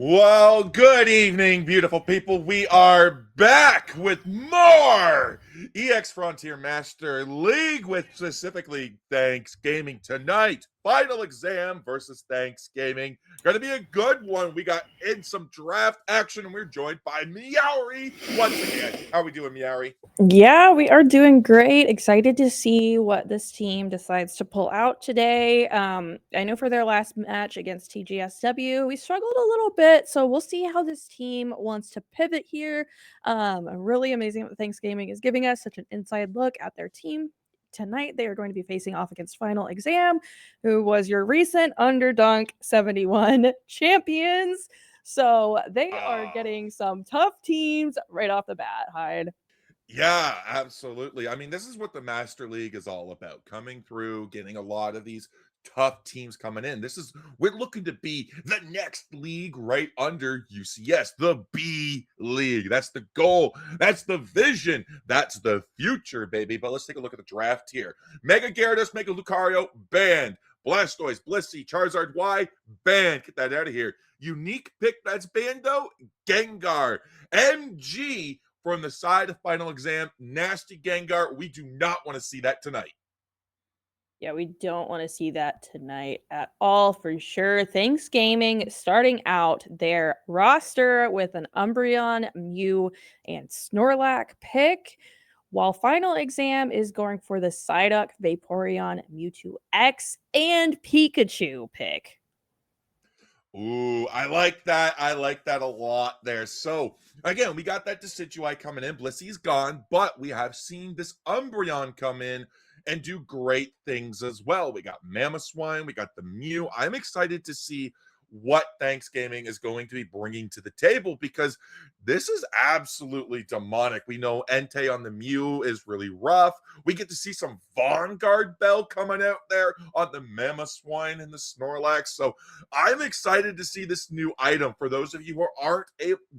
Well, good evening, beautiful people. We are back with more EX Frontier Master League with specifically Thanksgiving tonight. Final exam versus Thanksgiving. Going to be a good one. We got in some draft action and we're joined by Meowri once again. How are we doing, Meowri? Yeah, we are doing great. Excited to see what this team decides to pull out today. I know for their last match against TGSW, we struggled a little bit, so we'll see how this team wants to pivot here. Really amazing what Thanksgiving is giving us such an inside look at their team. Tonight, they are going to be facing off against Final Exam, who was your recent Underdunk 71 champions. So they are Oh, getting some tough teams right off the bat, Hyde. yeah, absolutely. I mean, this is what the Master League is all about. Coming through, getting a lot of these tough teams coming in. We're looking to be the next league right under UCS, the B League. That's the goal. That's the vision. That's the future, baby. But let's take a look at the draft here. Mega Gyarados, Mega Lucario, banned. Blastoise, Blissey, Charizard Y, banned. Get that out of here. Unique pick that's banned though, Gengar. MG from the side of Final Exam. Nasty Gengar. We do not want to see that tonight. Yeah, we don't want to see that tonight at all for sure. Thanks Gaming starting out their roster with an Umbreon, Mew, and Snorlax pick, while Final Exam is going for the Psyduck, Vaporeon, Mewtwo X, and Pikachu pick. Ooh, I like that. I like that a lot there. So, again, we got that Decidueye coming in. Blissy's gone, but we have seen this Umbreon come in and do great things as well. We got Mamoswine, we got the Mew. I'm excited to see what Thanksgiving is going to be bringing to the table because this is absolutely demonic. We know Entei on the Mew is really rough. We get to see some Vanguard Bell coming out there on the Mamoswine and the Snorlax. So I'm excited to see this new item. For those of you who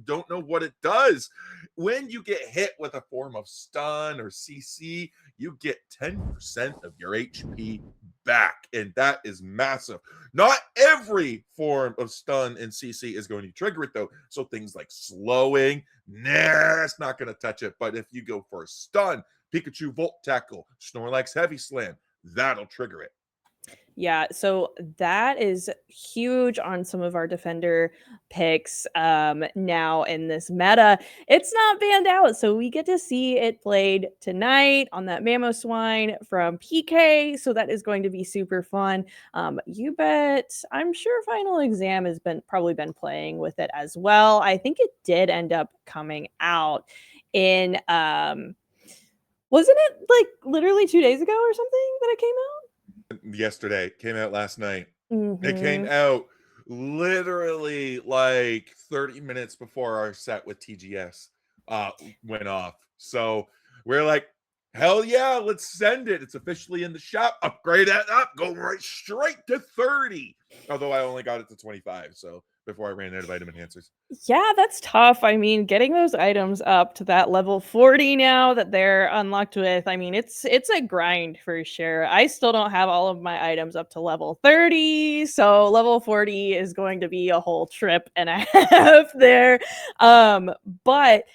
don't know what it does, when you get hit with a form of stun or CC, you get 10% of your HP back, and that is massive. Not every form of stun and CC is going to trigger it though. So things like slowing, nah, it's not going to touch it. But if you go for a stun, Pikachu Volt Tackle, Snorlax Heavy Slam, that'll trigger it. Yeah, so that is huge on some of our defender picks now in this meta. It's not banned out, so we get to see it played tonight on that Mamoswine from PK. So that is going to be super fun. You bet. I'm sure Final Exam has probably been playing with it as well. I think it did end up coming out in wasn't it like literally 2 days ago or something that it came out? Yesterday, came out last night. It came Mm-hmm. out literally like 30 minutes before our set with TGS uh went off. So we're like, hell yeah, let's send it. It's officially in the shop. Upgrade that up, go right straight to 30. Although I only got it to 25, so before I ran out of item enhancers. Yeah, that's tough. I mean, getting those items up to that level 40 now that they're unlocked with, I mean, it's a grind for sure. I still don't have all of my items up to level 30, so level 40 is going to be a whole trip and a half there. But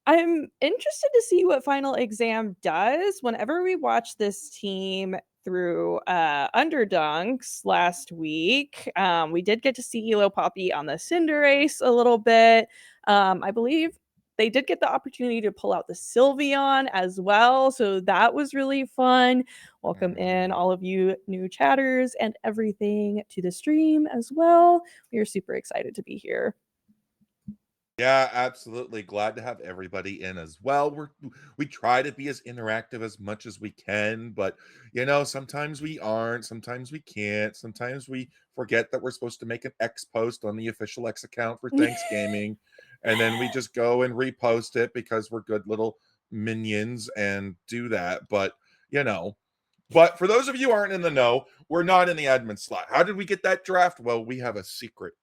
I'm interested to see what Final Exam does. Whenever we watch this team through Underdunks last week, we did get to see Elo Poppy on the Cinderace a little bit. I believe they did get the opportunity to pull out the Sylveon as well, so that was really fun. Welcome in Mhm. all of you new chatters and everything to the stream as well. We are super excited to be here. Yeah, absolutely. Glad to have everybody in as well. We try to be as interactive as much as we can, but sometimes we aren't, sometimes we can't, sometimes we forget that we're supposed to make an X post on the official X account for Thanksgiving, and then we just go and repost it because we're good little minions and do that. But for those of you who aren't in the know, we're not in the admin slot. How did we get that draft? Well, we have a secret.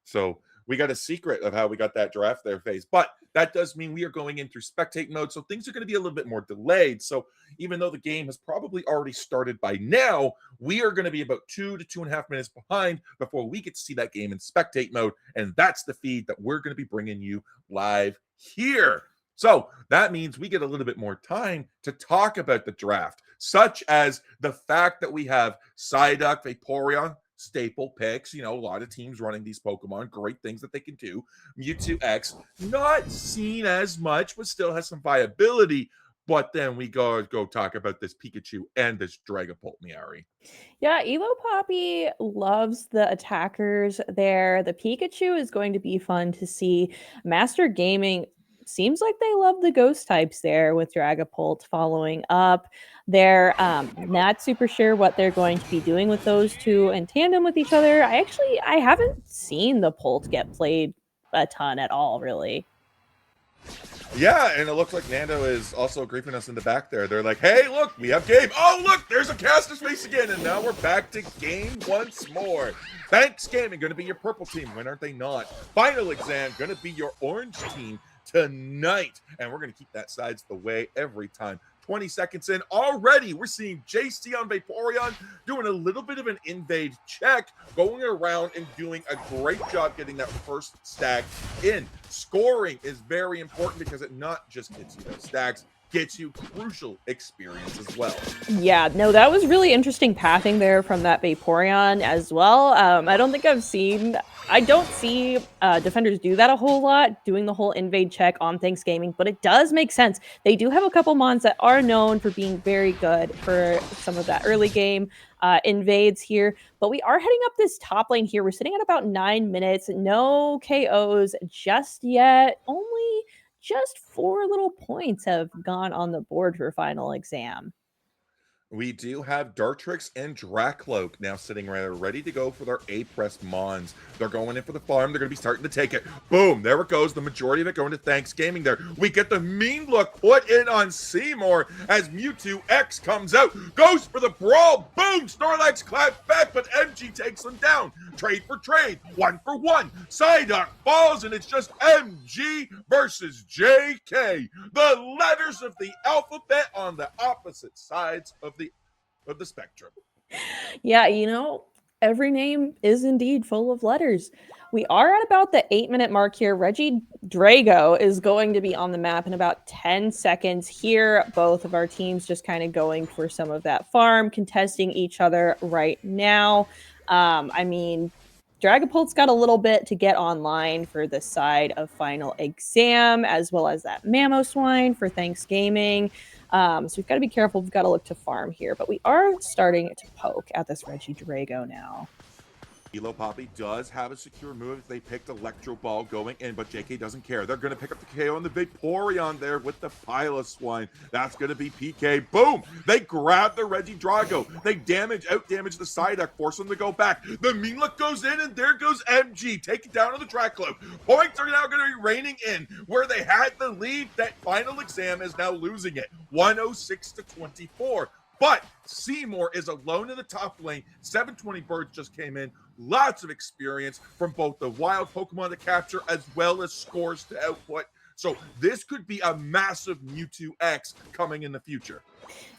So we got a secret of how we got that draft there phase. But that does mean we are going in through spectate mode, so things are going to be a little bit more delayed. So even though the game has probably already started by now, we are going to be about 2 to 2.5 minutes behind before we get to see that game in spectate mode. And that's the feed that we're going to be bringing you live here. So that means we get a little bit more time to talk about the draft, such as the fact that we have Psyduck, Vaporeon, staple picks. A lot of teams running these Pokemon, great things that they can do. Mewtwo X, not seen as much, but still has some viability. But then we go talk about this Pikachu and this Dragapult, Meowri. Yeah, Evo Poppy loves the attackers there. The Pikachu is going to be fun to see. Master Gaming seems like they love the ghost types there with Dragapult following up. They're not super sure what they're going to be doing with those two in tandem with each other. I haven't seen the Pult get played a ton at all, really. Yeah, and it looks like Nando is also griefing us in the back there. They're like, hey, look, we have game. Oh, look, there's a caster space again. And now we're back to game once more. Thanks, Gaming, going to be your purple team. When aren't they not? Final Exam, going to be your orange team tonight. And we're going to keep that sides the way every time. 20 seconds in already, we're seeing JC on Vaporeon doing a little bit of an invade check, going around and doing a great job getting that first stack in. Scoring is very important because it not just gets you those stacks, gets you crucial experience as well. Yeah, no, that was really interesting pathing there from that Vaporeon as well. I don't see defenders do that a whole lot, doing the whole invade check on Thanksgiving, but it does make sense. They do have a couple mons that are known for being very good for some of that early game invades here, but we are heading up this top lane here. We're sitting at about 9 minutes, no KOs just yet, only just 4 little points have gone on the board for Final Exam. We do have Dartrix and Dracloak now sitting right ready to go for their A-Press Mons. They're going in for the farm. They're going to be starting to take it. Boom, there it goes. The majority of it going to Thanksgiving there. We get the mean look put in on Seymour as Mewtwo X comes out. Goes for the brawl. Boom, Snorlax claps back, but MG takes him down. Trade for trade. 1 for 1. Psyduck falls, and it's just MG versus JK. The letters of the alphabet on the opposite sides of the spectrum. Yeah, every name is indeed full of letters. We are at about the 8-minute mark here. Regidrago is going to be on the map in about 10 seconds here. Both of our teams just kind of going for some of that farm, contesting each other right now. Dragapult's got a little bit to get online for the side of Final Exam, as well as that Mamoswine for Thanksgiving. So we've got to be careful. We've got to look to farm here, but we are starting to poke at this Regidrago now. Elo Poppy does have a secure move if they picked Electro Ball going in, but JK doesn't care. They're going to pick up the KO on the Vaporeon there with the Piloswine. That's going to be PK. Boom! They grab the Regidrago. They out-damage the Psyduck, force them to go back. The mean look goes in, and there goes MG. Take it down on the Dracloak. Points are now going to be raining in. Where they had the lead, that Final Exam is now losing it. 106 to 24. But Seymour is alone in the top lane. 720 birds just came in. Lots of experience from both the wild Pokemon to capture as well as scores to output. So this could be a massive Mewtwo X coming in the future.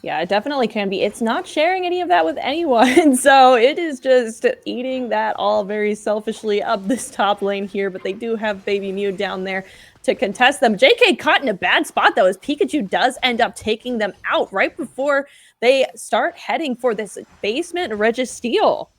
Yeah, it definitely can be. It's not sharing any of that with anyone. So it is just eating that all very selfishly up this top lane here. But they do have Baby Mew down there to contest them. JK caught in a bad spot, though, as Pikachu does end up taking them out right before they start heading for this basement Registeel.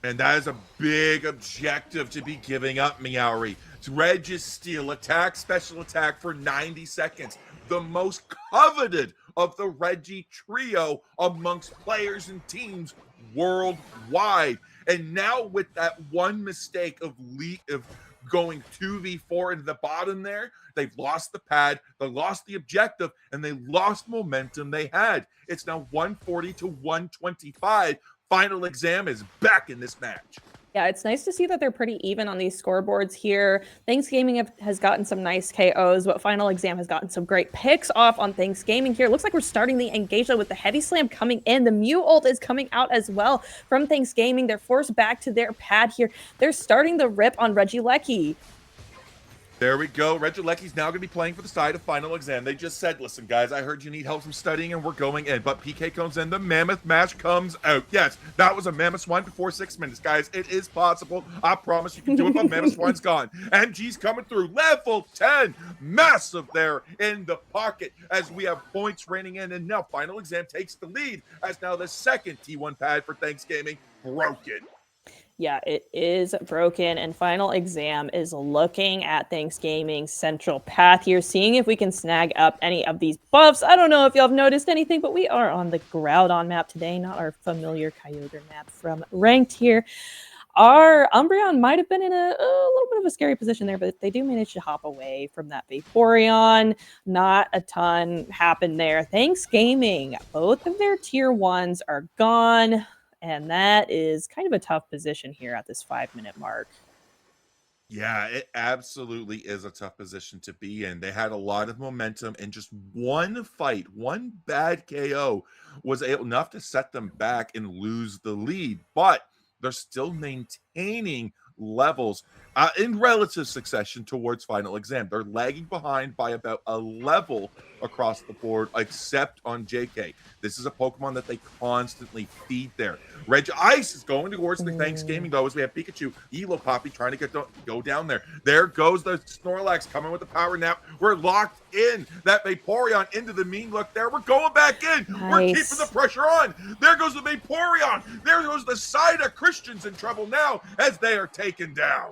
And that is a big objective to be giving up, Meowri. Registeel attack, special attack for 90 seconds. The most coveted of the Regi trio amongst players and teams worldwide. And now with that one mistake of going 2v4 into the bottom there, they've lost the pad, they lost the objective, and they lost momentum they had. It's now 140 to 125. Final Exam is back in this match. Yeah, it's nice to see that they're pretty even on these scoreboards here. Thanksgiving has gotten some nice KOs, but Final Exam has gotten some great picks off on Thanksgiving here. Looks like we're starting the engagement with the Heavy Slam coming in. The Mew ult is coming out as well from Thanksgiving. They're forced back to their pad here. They're starting the rip on Regieleki. There we go. Regieleki's now going to be playing for the side of Final Exam. They just said, listen, guys, I heard you need help from studying, and we're going in. But PK comes in. The Mammoth Mash comes out. Yes, that was a Mammoth Swine before 6 minutes, guys. It is possible. I promise you can do it, but Mammoth Swine's gone. MG's coming through. Level 10. Massive there in the pocket as we have points raining in. And now Final Exam takes the lead as now the second T1 pad for Thanksgiving broken. Yeah, it is broken, and Final Exam is looking at Thanksgiving's central path here, seeing if we can snag up any of these buffs. I don't know if y'all have noticed anything, but we are on the Groudon map today, not our familiar Kyogre map from Ranked here. Our Umbreon might have been in a little bit of a scary position there, but they do manage to hop away from that Vaporeon. Not a ton happened there. Thanksgiving, both of their tier 1s are gone. And that is kind of a tough position here at this 5-minute mark. Yeah, it absolutely is a tough position to be in. They had a lot of momentum, and just one fight, one bad KO was enough to set them back and lose the lead. But they're still maintaining levels in relative succession towards Final Exam. They're lagging behind by about a level across the board, except on JK. This is a Pokemon that they constantly feed there. Reg Ice is going towards the Thanksgiving, though, as we have Pikachu, Elo Poppy trying to go down there. There goes the Snorlax coming with the power nap. We're locked in. That Vaporeon into the mean look there. We're going back in. Nice. We're keeping the pressure on. There goes the Vaporeon. There goes the side of Christians in trouble now as they are taken down.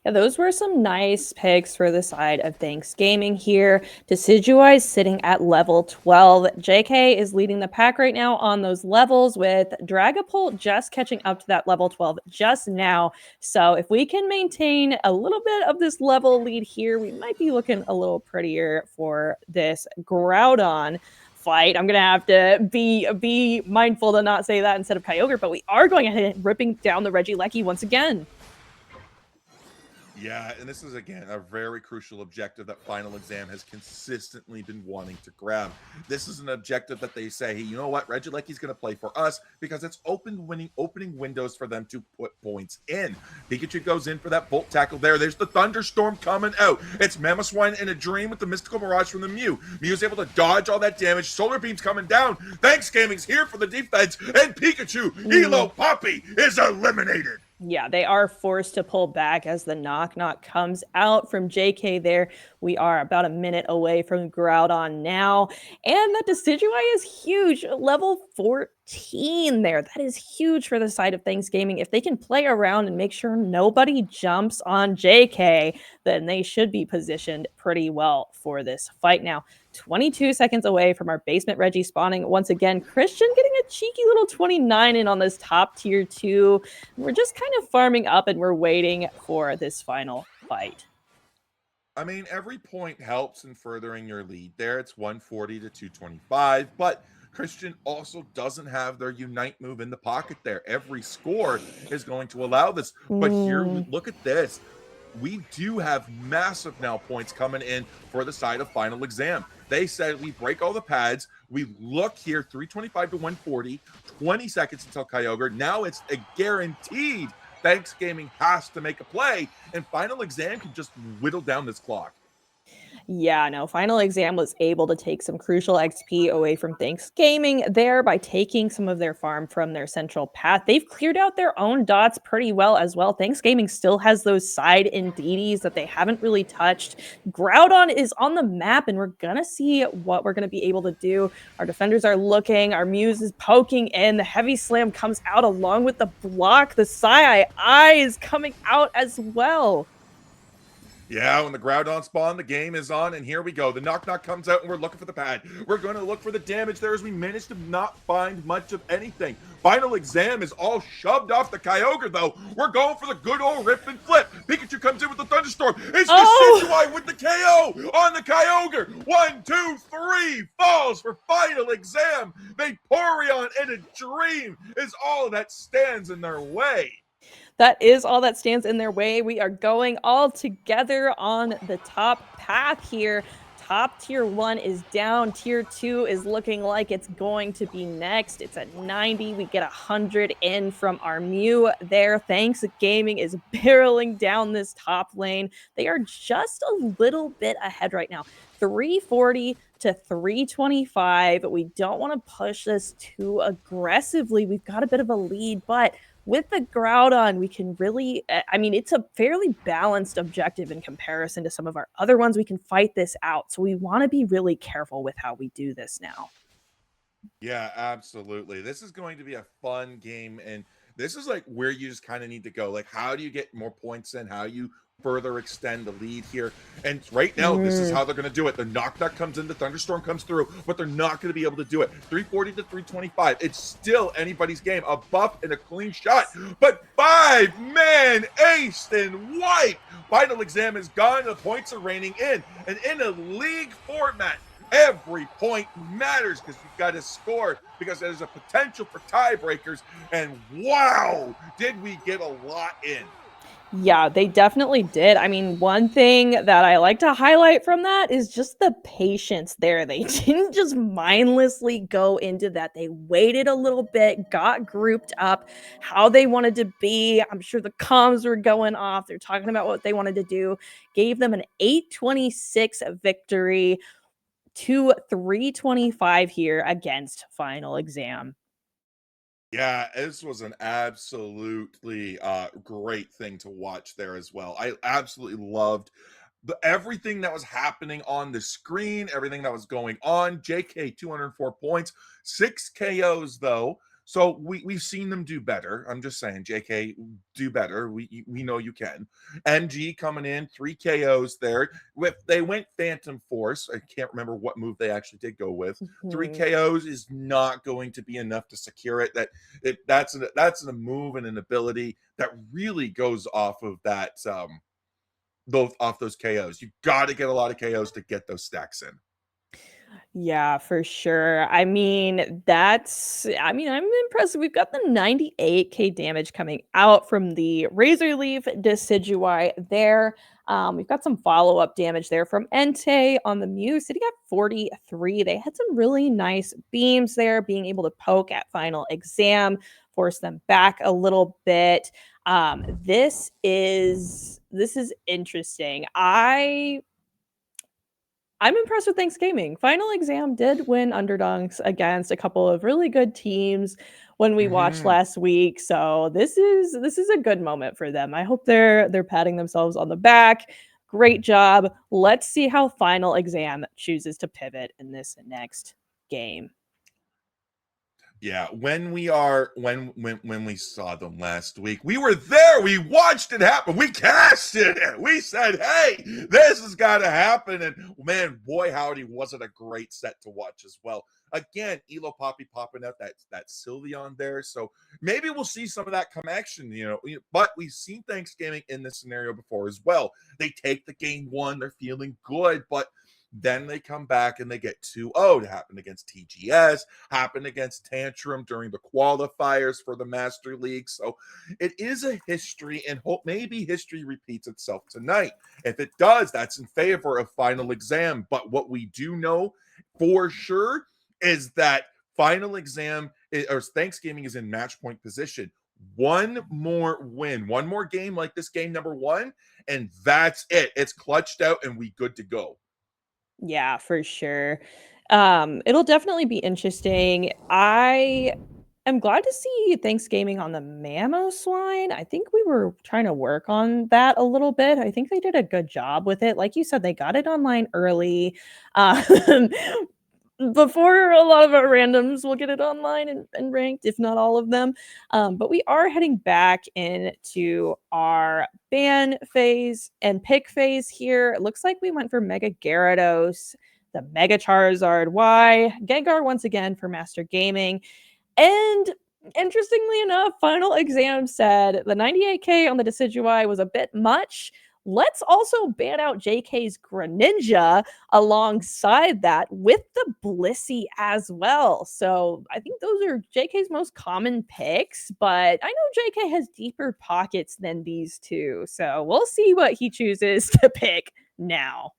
Yeah, those were some nice picks for the side of Thanksgiving here. Decidueye sitting at level 12. JK is leading the pack right now on those levels, with Dragapult just catching up to that level 12 just now. So if we can maintain a little bit of this level lead here, we might be looking a little prettier for this Groudon fight. I'm gonna have to be mindful to not say that instead of Kyogre, but we are going ahead and ripping down the Regieleki once again. Yeah, and this is, again, a very crucial objective that Final Exam has consistently been wanting to grab. This is an objective that they say, hey, you know what? Regieleki's going to play for us because it's opening windows for them to put points in. Pikachu goes in for that Volt Tackle there. There's the Thunderstorm coming out. It's Mamoswine in a dream with the Mystical Mirage from the Mew. Mew's able to dodge all that damage. Solar Beam's coming down. Thanksgiving's here for the defense, and Pikachu, Elo Poppy, is eliminated. Yeah, they are forced to pull back as the knock comes out from JK there. We are about a minute away from Groudon now. And that Decidueye is huge. Level 14 there. That is huge for the side of Thanksgiving. If they can play around and make sure nobody jumps on JK, then they should be positioned pretty well for this fight now. 22 seconds away from our basement Reggie spawning once again. Christian getting a cheeky little 29 in on this top tier 2. We're just kind of farming up and we're waiting for this final fight. I mean, every point helps in furthering your lead there. It's 140 to 225, but Christian also doesn't have their Unite move in the pocket there. Every score is going to allow this. But here, look at this. We do have massive now points coming in for the side of Final Exam. They said we break all the pads. We look here, 325 to 140, 20 seconds until Kyogre. Now it's a guaranteed Thanksgiving has to make a play, and Final Exam can just whittle down this clock. Yeah, no, Final Exam was able to take some crucial XP away from Thanksgiving there by taking some of their farm from their central path. They've cleared out their own dots pretty well as well. Thanksgiving still has those side Indeedis that they haven't really touched. Groudon is on the map, and we're gonna see what we're gonna be able to do. Our defenders are looking, our Muse is poking in, the Heavy Slam comes out along with the block, the Psy-Eye is coming out as well. Yeah, when the Groudon spawn, the game is on, and here we go. The knock comes out, and we're looking for the pad. We're going to look for the damage there as we manage to not find much of anything. Final Exam is all shoved off the Kyogre, though. We're going for the good old rip and flip. Pikachu comes in with the Thunderstorm. It's Decidueye with the KO on the Kyogre. 1, 2, 3 falls for Final Exam. Vaporeon in a dream is all that stands in their way. That is all that stands in their way. We are going all together on the top path here. Top tier 1 is down. Tier 2 is looking like it's going to be next. It's at 90. We get 100 in from our Mew there. Thanks Gaming is barreling down this top lane. They are just a little bit ahead right now. 340 to 325. We don't want to push this too aggressively. We've got a bit of a lead, but with the Groudon, we can really, I mean, it's a fairly balanced objective in comparison to some of our other ones. We can fight this out. So we want to be really careful with how we do this now. Yeah, absolutely. This is going to be a fun game, and this is like where you just kind of need to go. Like, how do you get more points in? How you further extend the lead here? And right now, this is how they're going to do it. The knockback comes in, the thunderstorm comes through, but they're not going to be able to do it. 340 to 325. It's still anybody's game. A buff and a clean shot, but 5-man ace and wipe. Final exam is gone. The points are raining in, and in a league format, every point matters because you've got to score because there's a potential for tiebreakers. And wow, did we get a lot in? Yeah, they definitely did. I mean, one thing that I like to highlight from that is just the patience there. They didn't just mindlessly go into that. They waited a little bit, got grouped up, how they wanted to be. I'm sure the comms were going off. They're talking about what they wanted to do. Gave them an 826 victory to 325 here against Final Exam. Yeah, this was an absolutely great thing to watch there as well. I absolutely loved everything that was happening on the screen, everything that was going on. JK 204 points, 6 KOs though. So we've seen them do better. I'm just saying, JK, do better. We know you can. MG coming in, 3 KOs there. They went Phantom Force. I can't remember what move they actually did go with. 3 KOs is not going to be enough to secure it. That's a move and an ability that really goes off of that those KOs. You got to get a lot of KOs to get those stacks in. Yeah, for sure. I mean, I'm impressed. We've got the 98k damage coming out from the Razor Leaf Decidueye there. We've got some follow-up damage there from Entei on the Mew, sitting at 43. They had some really nice beams there, being able to poke at final exam, force them back a little bit. This is interesting. I'm impressed with Thanksgiving. Final exam did win underdogs against a couple of really good teams when we watched Mm-hmm. last week. So this is a good moment for them. I hope they're patting themselves on the back. Great job. Let's see how final exam chooses to pivot in this next game. Yeah, when we saw them last week, we were there. We watched it happen. We casted it. We said, "Hey, this has got to happen." And man, boy, howdy, was it a great set to watch as well. Again, Elo Poppy popping out that Sylveon there, so maybe we'll see some of that come action. But we've seen Thanksgiving in this scenario before as well. They take the game one, they're feeling good, but then they come back and they get 2-0. It happened against TGS, happened against Tantrum during the qualifiers for the Master League. So it is a history, and hope maybe history repeats itself tonight. If it does, that's in favor of final exam. But what we do know for sure is that final exam or Thanksgiving is in match point position. One more win, one more game like this game number one, and that's it. It's clutched out and we good to go. Yeah, for sure. It'll definitely be interesting. I am glad to see Thanksgiving on the Mamoswine. I think we were trying to work on that a little bit. I think they did a good job with it. Like you said, they got it online early. Um, before a lot of our randoms will get it online and ranked, if not all of them. But we are heading back into our ban phase and pick phase here. It looks like we went for Mega Gyarados, the Mega Charizard Y, Gengar once again for Master Gaming. And interestingly enough, final exam said the 98k on the Decidueye was a bit much. let's also ban out JK's Greninja alongside that with the Blissey as well. So I think those are JK's most common picks, but I know JK has deeper pockets than these two. So we'll see what he chooses to pick now.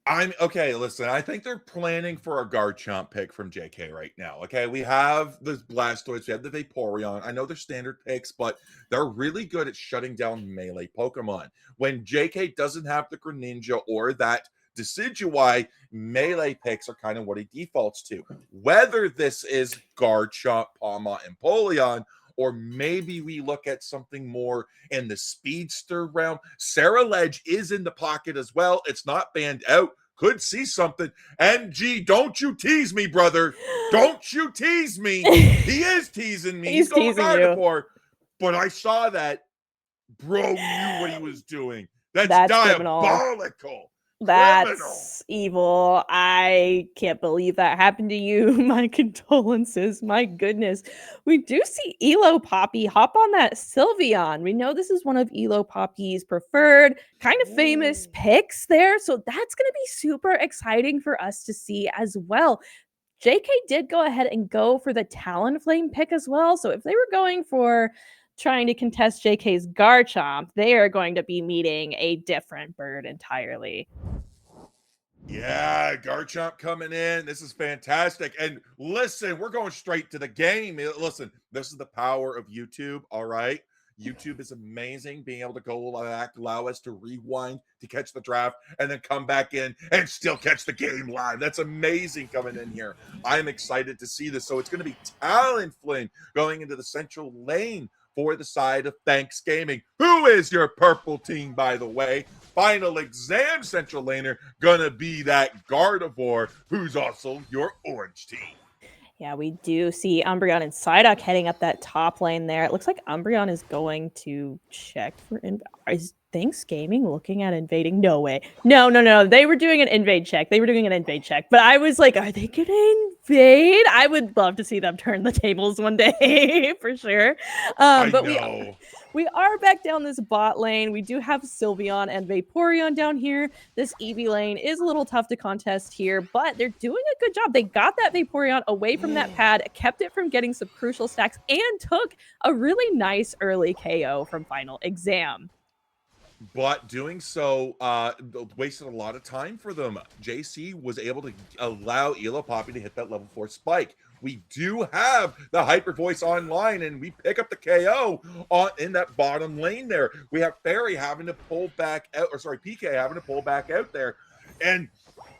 I'm okay. Listen, I think they're planning for a Garchomp pick from JK right now. Okay, we have the Blastoise, we have the Vaporeon. I know they're standard picks, but they're really good at shutting down melee Pokemon. When JK doesn't have the Greninja or that Decidueye, melee picks are kind of what he defaults to. Whether this is Garchomp, Palma, and Polion, or maybe we look at something more in the speedster realm. Sarah Ledge is in the pocket as well. It's not banned out. Could see something. MG, don't you tease me, brother. Don't you tease me. He is teasing me. He's going teasing Gardevoir. But I saw that. Bro knew what he was doing. That's criminal. diabolical. That's evil. I can't believe that happened to you. My condolences. My goodness. We do see Elo Poppy hop on that Sylveon. We know this is one of Elo Poppy's preferred, kind of famous picks there. So that's going to be super exciting for us to see as well. JK did go ahead and go for the Talonflame pick as well. So if they were going for trying to contest JK's Garchomp, they are going to be meeting a different bird entirely. Yeah, Garchomp coming in. This is fantastic. And listen, we're going straight to the game. Listen, this is the power of YouTube. All right. YouTube is amazing. Being able to go back, allow us to rewind to catch the draft and then come back in and still catch the game live. That's amazing coming in here. I'm excited to see this. So it's going to be Talonflame going into the central lane for the side of Thanks Gaming. Who is your purple team, by the way? Final exam central laner gonna be that Gardevoir, who's also your orange team. Yeah, we do see Umbreon and Psyduck heading up that top lane there. It looks like Umbreon is going to check for... Is Thanks Gaming looking at invading? No way. No. They were doing an invade check. But I was like, are they going to invade? I would love to see them turn the tables one day, for sure. But we are back down this bot lane. We do have Sylveon and Vaporeon down here. This Eevee lane is a little tough to contest here, but they're doing a good job. They got that Vaporeon away from that pad, kept it from getting some crucial stacks, and took a really nice early KO from Final Exam. But doing so wasted a lot of time for them. JC was able to allow Elo Poppy to hit that level 4 spike. We do have the Hyper Voice online, and we pick up the KO in that bottom lane there. We have Fairy having to pull back out, or sorry, PK having to pull back out there. And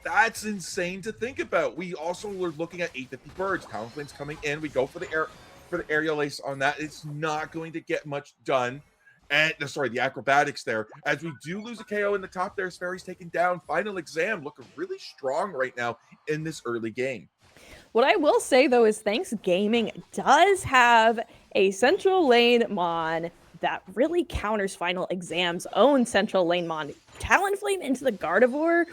that's insane to think about. We also were looking at 850 birds. Talonflame's coming in. We go for the aerial ace on that. It's not going to get much done. And sorry, the acrobatics there. As we do lose a KO in the top there, Fairy's taken down. Final Exam looking really strong right now in this early game. What I will say, though, is Thanks Gaming does have a central lane Mon that really counters Final Exam's own central lane Mon. Talonflame into the Gardevoir,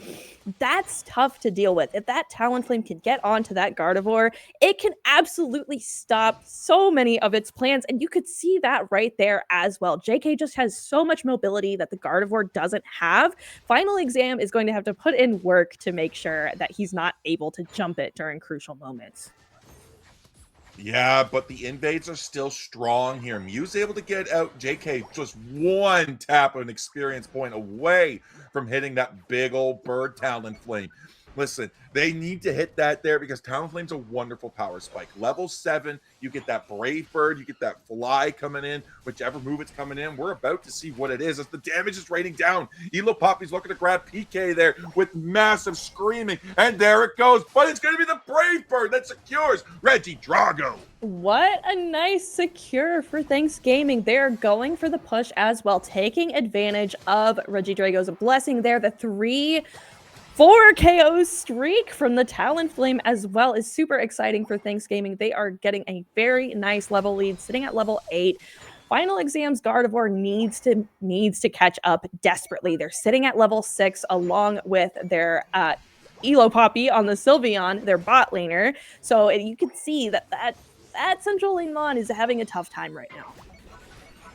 that's tough to deal with. If that Talonflame can get onto that Gardevoir, it can absolutely stop so many of its plans, and you could see that right there as well. JK just has so much mobility that the Gardevoir doesn't have. Final Exam is going to have to put in work to make sure that he's not able to jump it during crucial moments. Yeah, but the invades are still strong here. Mew's able to get out JK just one tap of an experience point away from hitting that big old bird Talonflame. Listen, they need to hit that there because Talonflame's a wonderful power spike. Level 7, you get that Brave Bird, you get that Fly coming in, whichever move it's coming in. We're about to see what it is as the damage is raining down. Elo Poppy's looking to grab PK there with massive screaming, and there it goes. But it's going to be the Brave Bird that secures Regidrago. What a nice secure for Thanks Gaming. They're going for the push as well, taking advantage of Regidrago's blessing there. The 4 KO streak from the Talonflame as well is super exciting for Thanks Gaming. They are getting a very nice level lead, sitting at level 8. Final Exam's Gardevoir needs to catch up desperately. They're sitting at level 6 along with their Elo Poppy on the Sylveon, their bot laner. So you can see that central lane Mon is having a tough time right now.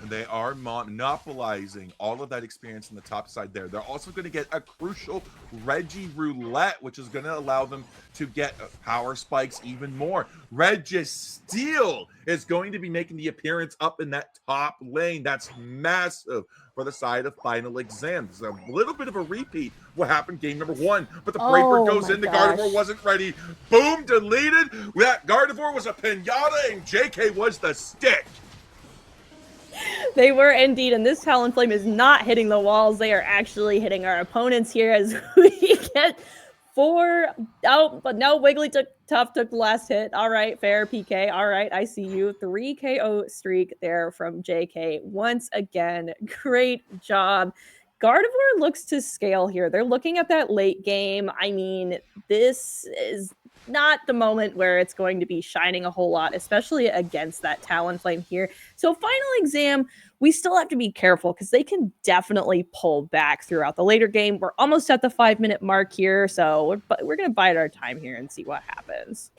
They are monopolizing all of that experience in the top side there. They're also going to get a crucial Reggie Roulette, which is going to allow them to get power spikes even more. Registeel is going to be making the appearance up in that top lane. That's massive for the side of Final Exam. It's a little bit of a repeat what happened game number 1, but the Brave goes my in. The gosh. Gardevoir wasn't ready. Boom, deleted. That Gardevoir was a pinata, and JK was the stick. They were indeed, and this Talonflame is not hitting the walls. They are actually hitting our opponents here as we get 4. Oh, but no, Tough took the last hit. All right, fair PK. All right, I see you. 3 KO streak there from JK. Once again, great job. Gardevoir looks to scale here. They're looking at that late game. I mean, this is not the moment where it's going to be shining a whole lot, especially against that Talonflame here. So Final Exam, we still have to be careful because they can definitely pull back throughout the later game. We're almost at the 5-minute mark here, so we're going to bide our time here and see what happens.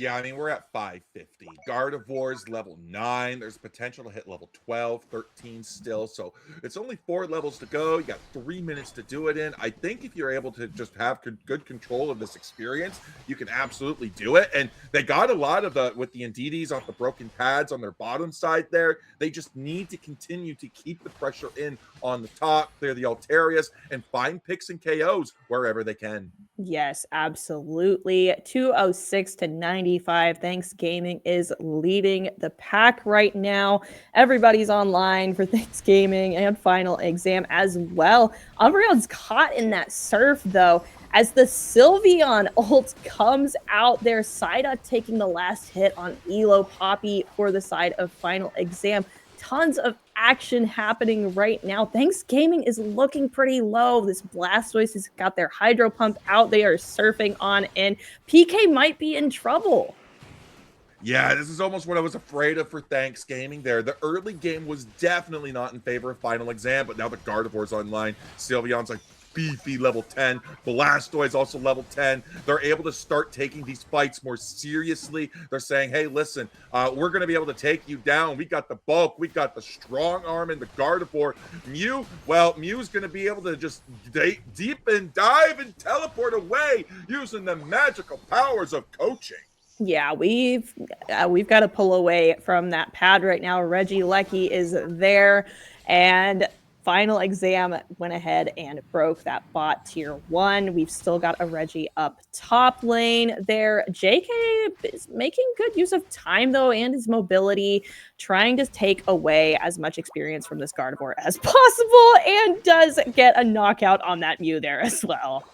Yeah, I mean, we're at 550. Gardevoir's level 9. There's potential to hit level 12, 13 still. So it's only 4 levels to go. You got 3 minutes to do it in. I think if you're able to just have good control of this experience, you can absolutely do it. And they got a lot of with the Indeedis off the broken pads on their bottom side there. They just need to continue to keep the pressure in on the top, clear the Altarius, and find picks and KOs wherever they can. Yes, absolutely. 206 to 95. Thanks Gaming is leading the pack right now. Everybody's online for Thanks Gaming and Final Exam as well. Umbreon's caught in that surf though. As the Sylveon ult comes out there, Psyduck taking the last hit on Elo Poppy for the side of Final Exam. Tons of action happening right now. Thanks Gaming is looking pretty low. This Blastoise has got their Hydro Pump out. They are surfing on in. PK might be in trouble. Yeah, this is almost what I was afraid of for Thanks Gaming there. The early game was definitely not in favor of Final Exam, but now the Gardevoir's online. Sylveon's like beefy level 10. Blastoise also level 10. They're able to start taking these fights more seriously. They're saying, hey, listen, we're going to be able to take you down. We got the bulk. We got the strong arm in the Gardevoir. Mew's going to be able to just deep and dive and teleport away using the magical powers of coaching. Yeah, we've got to pull away from that pad right now. Regieleki is there, and Final Exam went ahead and broke that bot tier 1. We've still got a Reggie up top lane there. JK is making good use of time, though, and his mobility, trying to take away as much experience from this Gardevoir as possible, and does get a knockout on that Mew there as well.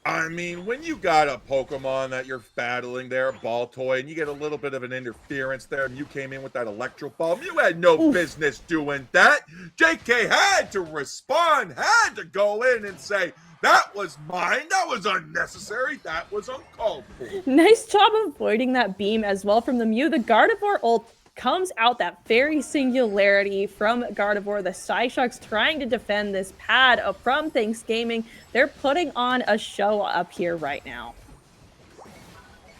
I mean, when you got a Pokemon that you're battling there, Baltoy, and you get a little bit of an interference there, and you came in with that Electro Ball, you had no business doing that. JK had to respond, had to go in and say, that was mine, that was unnecessary, that was uncalled for. Nice job avoiding that beam as well from the Mew. The Gardevoir ult comes out, that Fairy Singularity from Gardevoir. The Psyshock's trying to defend this pad from Thanks Gaming. They're putting on a show up here right now.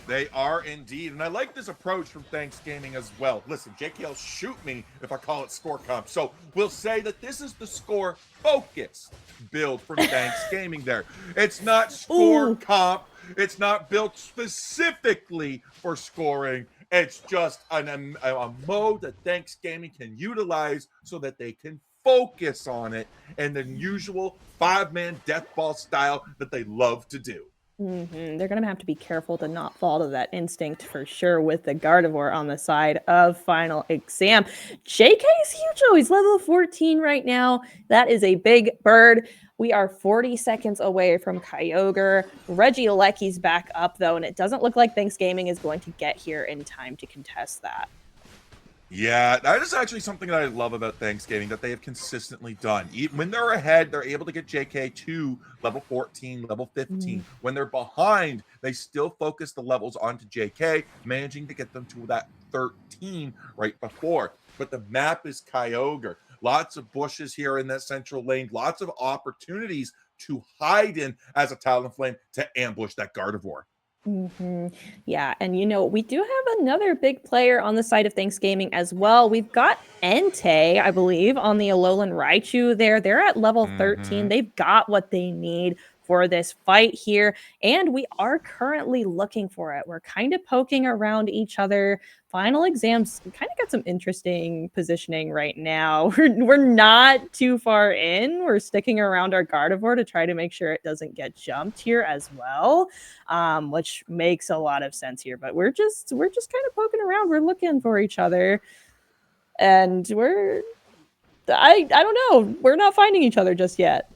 They are indeed, and I like this approach from Thanks Gaming as well. Listen, JK'll shoot me if I call it score comp, so we'll say that this is the score focused build from Thanks Gaming there. It's not score comp, it's not built specifically for scoring. It's just a mode that Thanks Gaming can utilize so that they can focus on it in the usual 5-man death ball style that they love to do. They're going to have to be careful to not fall to that instinct for sure with the Gardevoir on the side of Final Exam. JK is huge though. He's level 14 right now. That is a big bird. We are 40 seconds away from Kyogre. Regieleki's back up though, and it doesn't look like Thanks Gaming is going to get here in time to contest that. Yeah, that is actually something that I love about Thanks Gaming that they have consistently done. Even when they're ahead, they're able to get JK to level 14, level 15. When they're behind, they still focus the levels onto JK, managing to get them to that 13 right before. But the map is Kyogre. Lots of bushes here in that central lane, lots of opportunities to hide in as a Talonflame to ambush that Gardevoir. Yeah, and we do have another big player on the side of Thanksgiving as well. We've got Entei, I believe, on the Alolan Raichu there. They're at level 13. Mm-hmm. They've got what they need for this fight here, and we are currently looking for it. We're kind of poking around each other. Final exams kind of got some interesting positioning right now. We're not too far in. We're sticking around our Gardevoir to try to make sure it doesn't get jumped here as well, which makes a lot of sense here. But we're just kind of poking around. We're looking for each other, and I don't know. We're not finding each other just yet.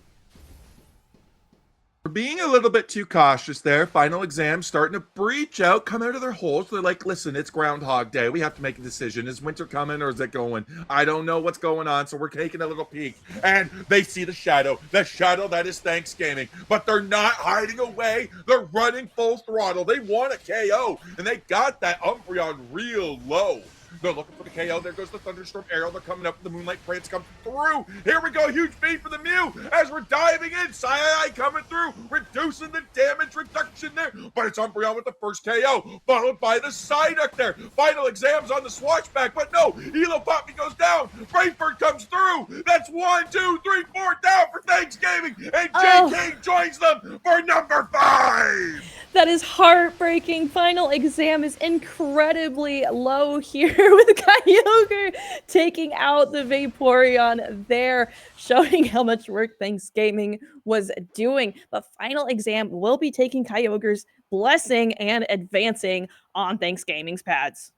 We're being a little bit too cautious there. Final exam starting to breach out, come out of their holes. They're like, listen, it's Groundhog Day. We have to make a decision. Is winter coming or is it going? I don't know what's going on, so we're taking a little peek. And they see the shadow that is Thanksgiving. But they're not hiding away. They're running full throttle. They want a KO, and they got that Umbreon real low. They're looking for the KO. There goes the Thunderstorm Arrow. They're coming up. The Moonlight Prince comes through. Here we go. Huge beat for the Mew as we're diving in. Sai coming through, reducing the damage reduction there. But it's Umbreon with the first KO, followed by the Psyduck there. Final exams on the swatchback, but no. Elo Poppy goes down. Brayford comes through. That's 1, 2, 3, 4 down for Thanksgiving. And JK joins them for number 5. That is heartbreaking. Final exam is incredibly low here with Kyogre taking out the Vaporeon there, showing how much work Thanksgiving was doing. But final exam will be taking Kyogre's blessing and advancing on Thanksgiving's pads.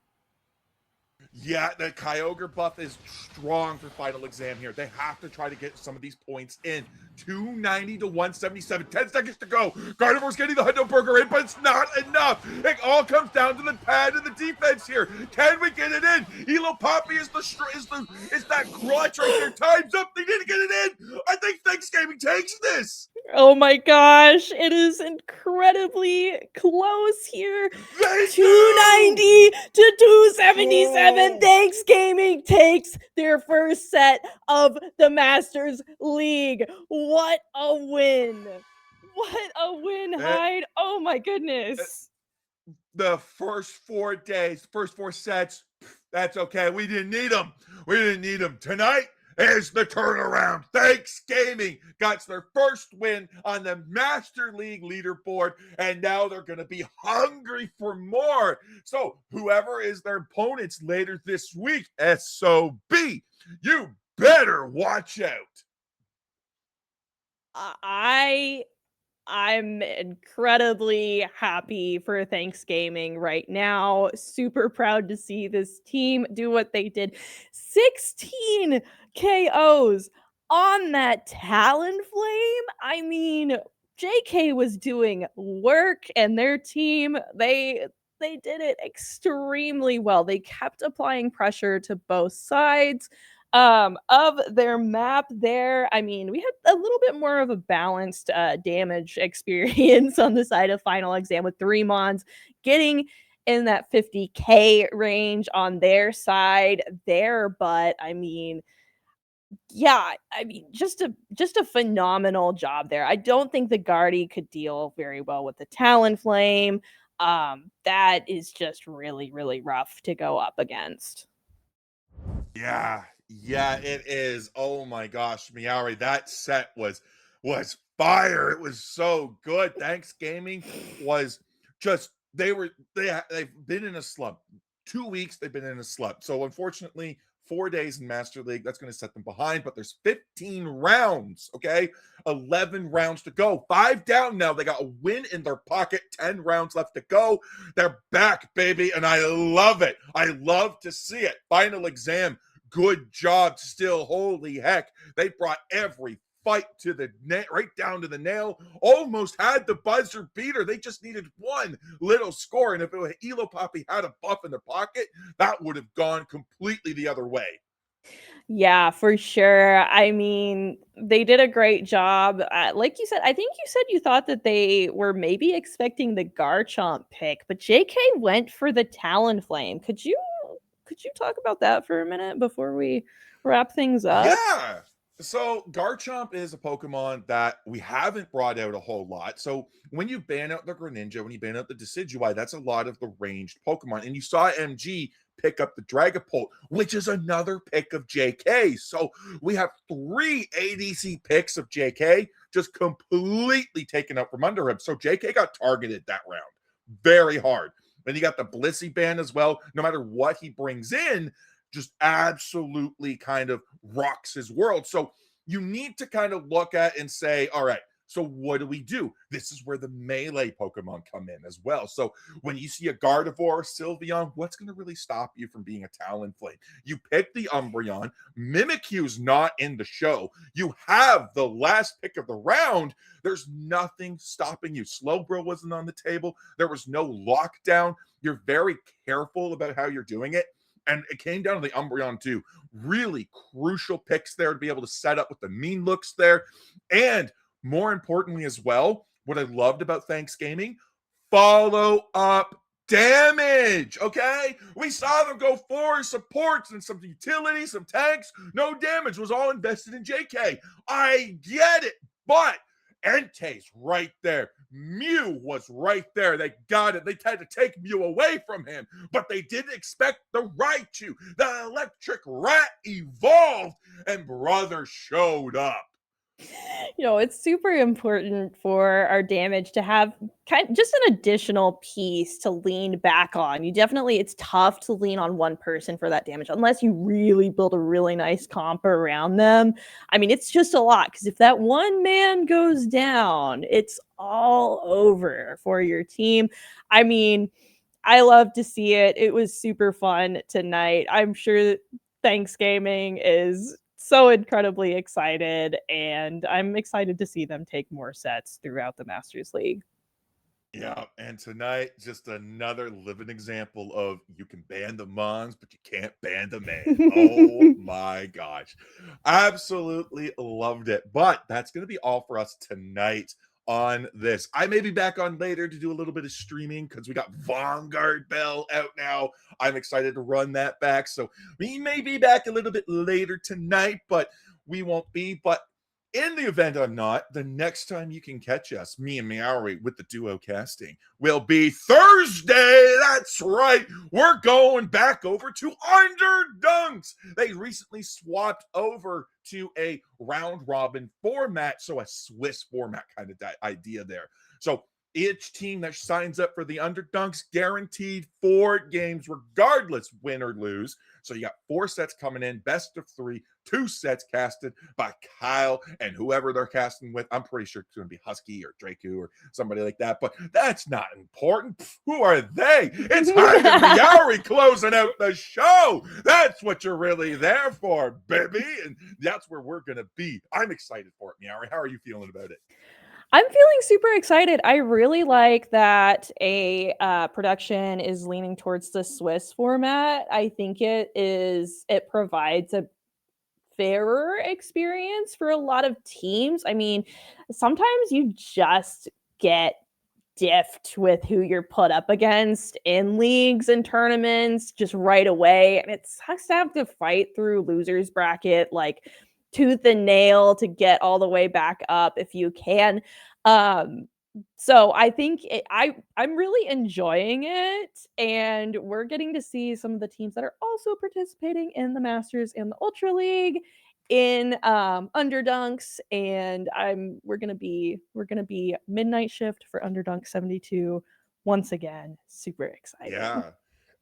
Yeah, the Kyogre buff is strong for final exam here. They have to try to get some of these points in. 290 to 177. 10 seconds to go. Gardevoir's getting the Hundo Burger in, but it's not enough. It all comes down to the pad and the defense here. Can we get it in? Elo Poppy is that clutch right there. Time's up. They didn't get it in. I think Thanksgiving takes this. Oh my gosh, it is incredibly close here. 290 to 277. Thanksgiving takes their first set of the Masters League. What a win! What a win, Hyde. Oh my goodness. The first 4 days, first 4 sets, that's okay. We didn't need them. We didn't need them. Tonight is the turnaround. Thanksgiving got their first win on the Master League leaderboard, and now they're going to be hungry for more. So whoever is their opponents later this week, SOB, you better watch out. I'm incredibly happy for Thanksgiving right now. Super proud to see this team do what they did. 16 KOs on that Talonflame. I mean, JK was doing work, and their team, they did it extremely well. They kept applying pressure to both sides of their map there. I mean, we had a little bit more of a balanced damage experience on the side of final exam with 3 mons getting in that 50k range on their side there. But I mean, yeah, I mean, just a phenomenal job there. I don't think the Guardy could deal very well with the Talonflame. That is just really, really rough to go up against. Yeah, it is. Oh my gosh, Meowri, that set was fire. It was so good. Thanksgiving was just they've been in a slump. 2 weeks they've been in a slump. So unfortunately, 4 days in Master League, that's going to set them behind, but there's 15 rounds, okay? 11 rounds to go. 5 down now. They got a win in their pocket. 10 rounds left to go. They're back, baby, and I love it. I love to see it. Final exam. Good job still. Holy heck. They brought every fight to the net, right down to the nail. Almost had the buzzer beater. They just needed one little score. And if Elo Poppy had a buff in their pocket, that would have gone completely the other way. Yeah, for sure. I mean, they did a great job. Like you said, I think you said you thought that they were maybe expecting the Garchomp pick, but JK went for the Talonflame. Could you talk about that for a minute before we wrap things up? Yeah. So Garchomp is a Pokemon that we haven't brought out a whole lot. So when you ban out the Greninja, when you ban out the Decidueye, that's a lot of the ranged Pokemon. And you saw MG pick up the Dragapult, which is another pick of JK. So we have 3 ADC picks of JK just completely taken out from under him. So JK got targeted that round very hard. And you got the Blissey ban as well. No matter what he brings in, just absolutely kind of rocks his world. So you need to kind of look at and say, all right, so what do we do? This is where the melee Pokemon come in as well. So when you see a Gardevoir, Sylveon, what's going to really stop you from being a Talonflame? You pick the Umbreon. Mimikyu's not in the show. You have the last pick of the round. There's nothing stopping you. Slowbro wasn't on the table. There was no lockdown. You're very careful about how you're doing it. And it came down to the Umbreon too. Really crucial picks there to be able to set up with the mean looks there. And more importantly as well, what I loved about Thanks Gaming, follow up damage. Okay? We saw them go for supports and some utilities, some tanks. No damage was all invested in JK. I get it, but Entei's right there. Mew was right there. They got it. They had to take Mew away from him, but they didn't expect the Raichu. The electric rat evolved, and brother showed up. It's super important for our damage to have just an additional piece to lean back on. It's tough to lean on one person for that damage unless you really build a really nice comp around them. I mean, it's just a lot because if that one man goes down, it's all over for your team. I mean, I love to see it. It was super fun tonight. I'm sure Thanks Gaming is so incredibly excited, and I'm excited to see them take more sets throughout the Masters League. Yeah, and tonight, just another living example of you can ban the Mons, but you can't ban the man. Oh my gosh. Absolutely loved it. But that's going to be all for us tonight on this. I may be back on later to do a little bit of streaming because we got Vanguard Bell out now. I'm excited to run that back. So we may be back a little bit later tonight, but we won't be. But in the event I'm not, the next time you can catch us, me and Meowri with the duo casting, will be Thursday. That's right. We're going back over to Underdunks. They recently swapped over to a round robin format, so a Swiss format kind of idea there. So each team that signs up for the Underdunks guaranteed 4 games, regardless win or lose. So you got 4 sets coming in, best of 3, 2 sets casted by Kyle and whoever they're casting with. I'm pretty sure it's going to be Husky or Draco or somebody like that, but that's not important. Who are they? It's Hyde and Meowri closing out the show. That's what you're really there for, baby. And that's where we're going to be. I'm excited for it, Meowri. How are you feeling about it? I'm feeling super excited. I really like that a production is leaning towards the Swiss format. I think it provides a fairer experience for a lot of teams. I mean, sometimes you just get diffed with who you're put up against in leagues and tournaments just right away. And it sucks to have to fight through losers bracket like tooth and nail to get all the way back up if you can. So I think I'm really enjoying it, and we're getting to see some of the teams that are also participating in the Masters and the Ultra League in Underdunks, and we're gonna be midnight shift for Underdunk 72 once again. Super excited. Yeah.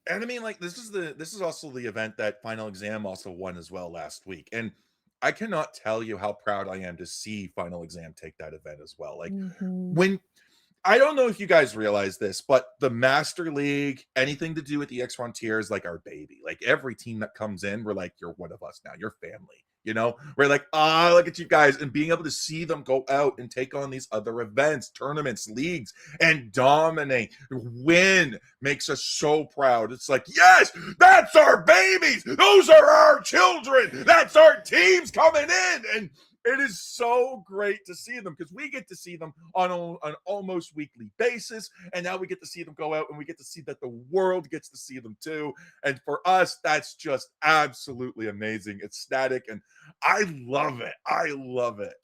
And I mean, like, this is also the event that Final Exam also won as well last week. And I cannot tell you how proud I am to see Final Exam take that event as well. Like, when I don't know if you guys realize this, but the Master League, anything to do with the X Frontier is like our baby. Like, every team that comes in, we're like, you're one of us now. You're family. You know, we're like, look at you guys, and being able to see them go out and take on these other events, tournaments, leagues, and dominate, win, makes us so proud. It's like, yes, that's our babies. Those are our children. That's our teams coming in. And It is so great to see them because we get to see them on an almost weekly basis. And now we get to see them go out and we get to see that the world gets to see them too. And for us, that's just absolutely amazing, ecstatic. And I love it. I love it.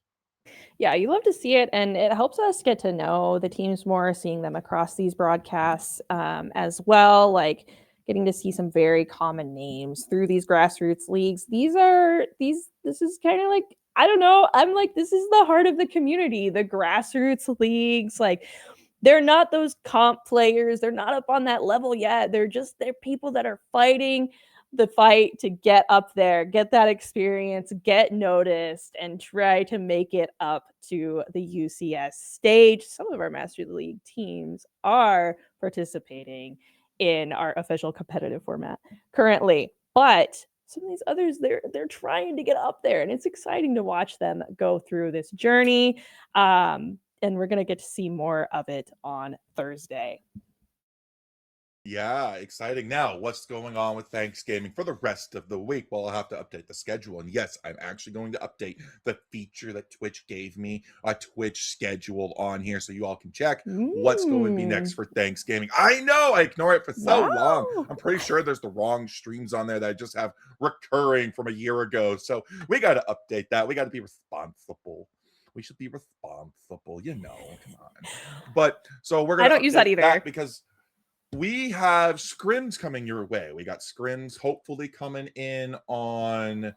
Yeah, you love to see it, and it helps us get to know the teams more, seeing them across these broadcasts as well. Like getting to see some very common names through these grassroots leagues. This is kind of like, I don't know. I'm like, this is the heart of the community, the grassroots leagues. Like they're not those comp players. They're not up on that level yet. They're people that are fighting the fight to get up there, get that experience, get noticed, and try to make it up to the UCS stage. Some of our Master League teams are participating in our official competitive format currently, but some of these others, they're trying to get up there, and it's exciting to watch them go through this journey. And we're gonna get to see more of it on Thursday. Yeah, exciting. Now, what's going on with Thanksgiving for the rest of the week? Well, I'll have to update the schedule. And yes, I'm actually going to update the feature that Twitch gave me, a Twitch schedule on here so you all can check what's going to be next for Thanksgiving. I know I ignore it for so long. Wow. I'm pretty sure there's the wrong streams on there that I just have recurring from a year ago. So we got to update that. We got to be responsible. We should be responsible, come on. But so we're I going to don't use that update either. that because we have scrims coming your way. We got scrims hopefully coming in on.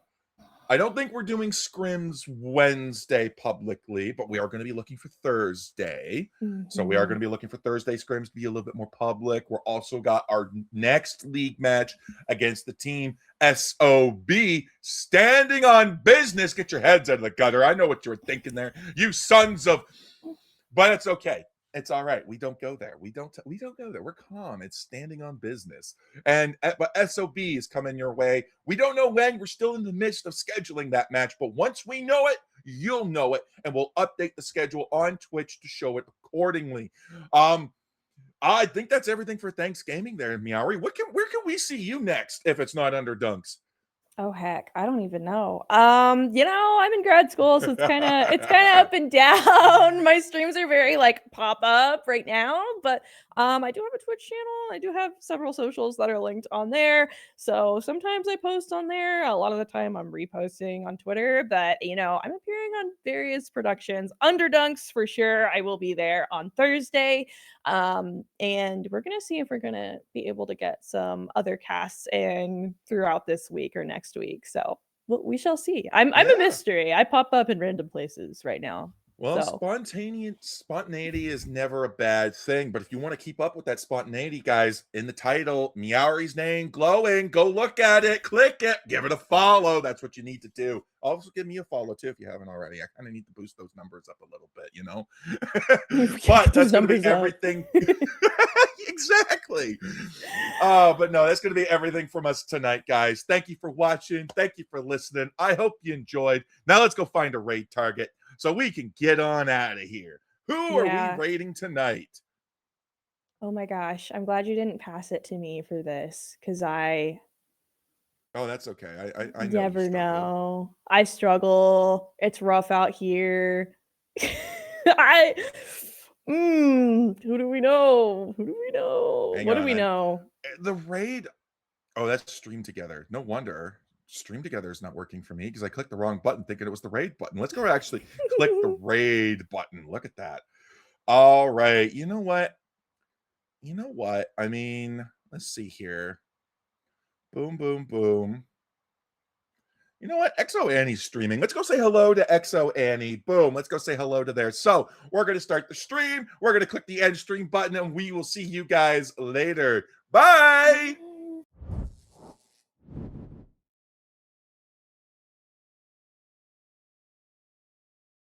I don't think we're doing scrims Wednesday publicly, but we are going to be looking for Thursday. So we are going to be looking for Thursday scrims to be a little bit more public. We're also got our next league match against the team SOB, standing on business. Get your heads out of the gutter. I know what you were thinking there, you sons of. But it's okay. It's all right. We don't go there. We don't go there. We're calm. It's standing on business. And but SOB is coming your way. We don't know when. We're still in the midst of scheduling that match. But once we know it, you'll know it, and we'll update the schedule on Twitch to show it accordingly. I think that's everything for Thanksgiving there, Meowri. Where can we see you next if it's not under Dunks? Oh heck, I don't even know. I'm in grad school, so it's kind of up and down. My streams are very like pop up right now, but I do have a Twitch channel. I do have several socials that are linked on there. So sometimes I post on there. A lot of the time I'm reposting on Twitter, but I'm appearing on various productions. Underdunks for sure. I will be there on Thursday. And we're gonna see if we're gonna be able to get some other casts in throughout this week or next week. So we shall see. I'm a mystery. I pop up in random places right now. Well, So spontaneity is never a bad thing, but if you want to keep up with that spontaneity, guys, in the title, Meowri's name glowing. Go look at it, click it, give it a follow. That's what you need to do. Also, give me a follow too if you haven't already. I kind of need to boost those numbers up a little bit, but that's going to be everything. Exactly. But no, that's going to be everything from us tonight, guys. Thank you for watching. Thank you for listening. I hope you enjoyed. Now let's go find a raid target so we can get on out of here. Who are we raiding tonight? Oh my gosh. I'm glad you didn't pass it to me for this because I. Oh, that's okay. I never know. I struggle. It's rough out here. Who do we know? What do we know? The raid. Oh, that's Stream Together. No wonder Stream Together is not working for me because I clicked the wrong button thinking it was the raid button. Let's go actually click the raid button. Look at that. All right. You know what? I mean, let's see here. Boom, boom, boom. You know what? XO Annie's streaming. Let's go say hello to XO Annie. Boom. Let's go say hello to there. So we're going to start the stream. We're going to click the end stream button and we will see you guys later. Bye.